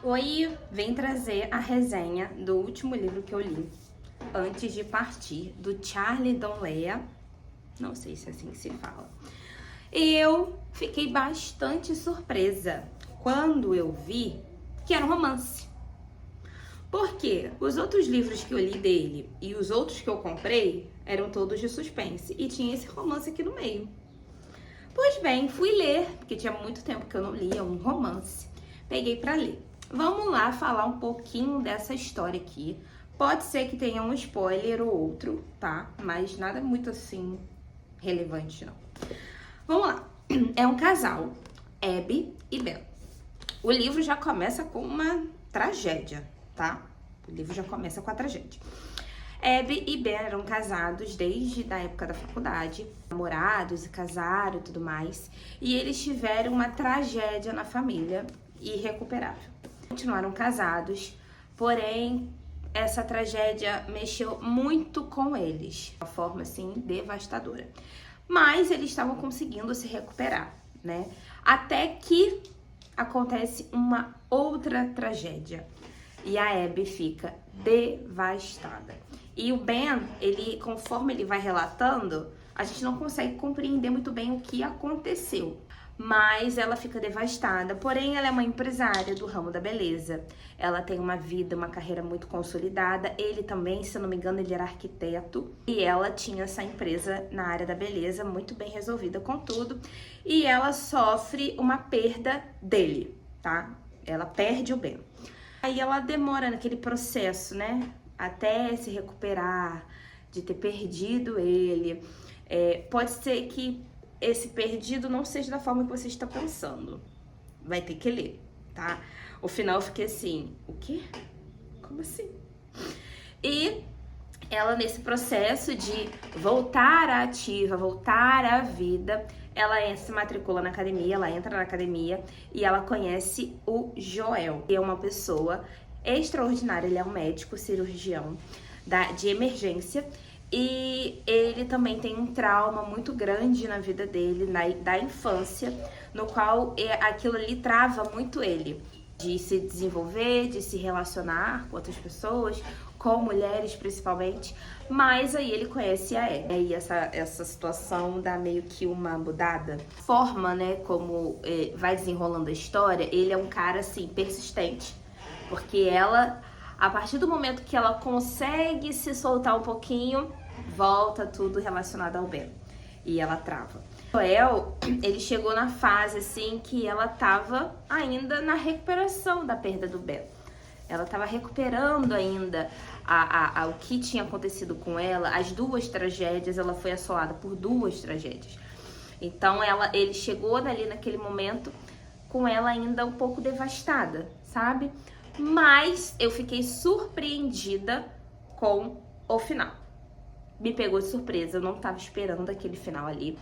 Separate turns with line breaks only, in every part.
Oi, vem trazer a resenha do último livro que eu li antes de partir, do Charlie Donlea, não sei se é assim que se fala. E eu fiquei bastante surpresa quando eu vi que era um romance. Porque os outros livros que eu li dele e os outros que eu comprei eram todos de suspense e tinha esse romance aqui no meio. Pois bem, fui ler, porque tinha muito tempo que eu não lia um romance. Peguei pra ler. Vamos lá falar um pouquinho dessa história aqui. Pode ser que tenha um spoiler ou outro, tá? Mas nada muito assim relevante, não. Vamos lá. É um casal, Abby e Ben. O livro já começa com uma tragédia, tá? O livro já começa com a tragédia. Abby e Ben eram casados desde a época da faculdade, namorados e casaram e tudo mais. E eles tiveram uma tragédia na família irrecuperável. Continuaram casados, porém essa tragédia mexeu muito com eles, de uma forma assim devastadora. Mas eles estavam conseguindo se recuperar, né? Até que acontece uma outra tragédia e a Abby fica devastada. E o Ben, conforme ele vai relatando, a gente não consegue compreender muito bem o que aconteceu. Mas ela fica devastada. Porém, ela é uma empresária do ramo da beleza. Ela tem uma vida, uma carreira muito consolidada. Ele também, se eu não me engano, ele era arquiteto. E ela tinha essa empresa na área da beleza, muito bem resolvida com tudo. E ela sofre uma perda dele, tá? Ela perde o Ben. Aí ela demora naquele processo, né? Até se recuperar de ter perdido ele. Pode ser que esse perdido não seja da forma que você está pensando. Vai ter que ler, tá? O final eu fiquei assim, o quê? Como assim? E ela, nesse processo de voltar à ativa, voltar à vida, ela se matricula na academia, ela entra na academia e ela conhece o Joel, que é uma pessoa extraordinária. Ele é um médico cirurgião de emergência. E ele também tem um trauma muito grande na vida dele, da infância, no qual aquilo ali trava muito ele, de se desenvolver, de se relacionar com outras pessoas, com mulheres principalmente. Mas aí ele conhece a Abby. E essa situação dá meio que uma mudada. Forma, né, como vai desenrolando a história, ele é um cara, assim, persistente. Porque ela, a partir do momento que ela consegue se soltar um pouquinho, volta tudo relacionado ao Ben. E ela trava. Joel, ele chegou na fase, assim, que ela tava ainda na recuperação da perda do Ben. Ela tava recuperando ainda o que tinha acontecido com ela. As duas tragédias, ela foi assolada por duas tragédias. Então, ele chegou ali naquele momento com ela ainda um pouco devastada, sabe? Mas eu fiquei surpreendida com o final. Me pegou de surpresa, eu não tava esperando aquele final ali.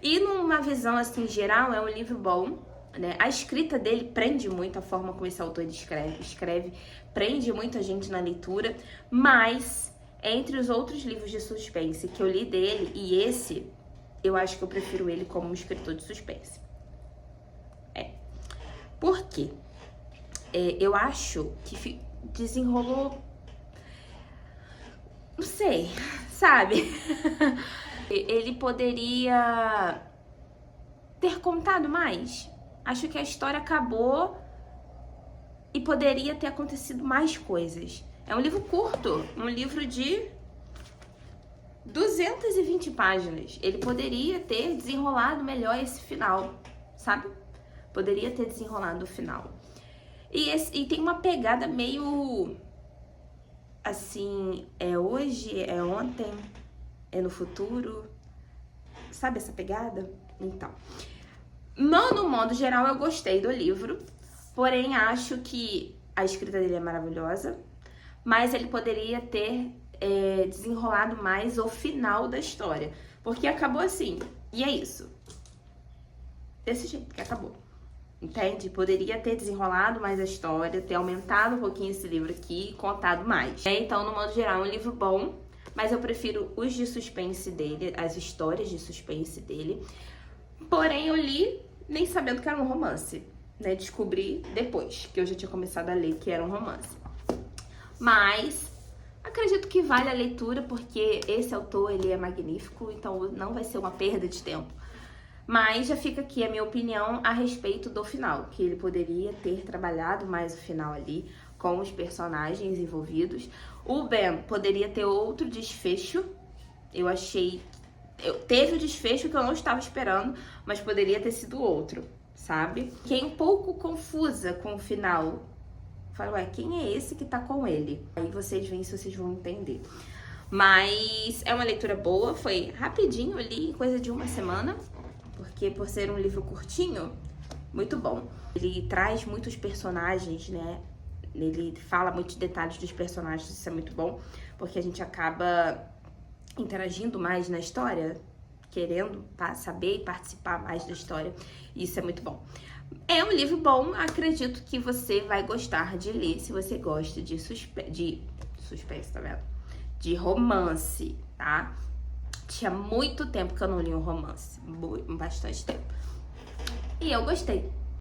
E numa visão assim geral, é um livro bom, né? A escrita dele prende muito, a forma como esse autor escreve, prende muito a gente na leitura. Mas entre os outros livros de suspense que eu li dele e esse, eu acho que eu prefiro ele como um escritor de suspense. Por quê? Eu acho que desenrolou, não sei, sabe? Ele poderia ter contado mais. Acho que a história acabou e poderia ter acontecido mais coisas. É um livro curto, um livro de 220 páginas. Ele poderia ter desenrolado melhor esse final, sabe? Poderia ter desenrolado o final. E tem uma pegada meio assim, é hoje, é ontem, é no futuro. Sabe essa pegada? Então, no modo geral, eu gostei do livro. Porém, acho que a escrita dele é maravilhosa. Mas ele poderia ter desenrolado mais o final da história. Porque acabou assim. E é isso. Desse jeito que acabou. Entende? Poderia ter desenrolado mais a história, ter aumentado um pouquinho esse livro aqui e contado mais. Então, no modo geral, é um livro bom, mas eu prefiro os de suspense dele, as histórias de suspense dele. Porém, eu li nem sabendo que era um romance. né, descobri depois, que eu já tinha começado a ler, que era um romance. Mas acredito que vale a leitura, porque esse autor, ele é magnífico, então não vai ser uma perda de tempo. Mas já fica aqui a minha opinião a respeito do final, que ele poderia ter trabalhado mais o final ali, com os personagens envolvidos. O Ben poderia ter outro desfecho, eu achei... Teve o desfecho que eu não estava esperando, mas poderia ter sido outro, sabe? Fiquei um pouco confusa com o final. Falei, ué, quem é esse que tá com ele? Aí vocês veem se vocês vão entender. Mas é uma leitura boa, foi rapidinho ali, coisa de uma semana, porque por ser um livro curtinho, muito bom. Ele traz muitos personagens, né? Ele fala muitos detalhes dos personagens, isso é muito bom, porque a gente acaba interagindo mais na história, querendo saber e participar mais da história, isso é muito bom. É um livro bom, acredito que você vai gostar de ler, se você gosta de suspense, tá vendo? De romance, tá? Tinha muito tempo que eu não li um romance, bastante tempo. E eu gostei.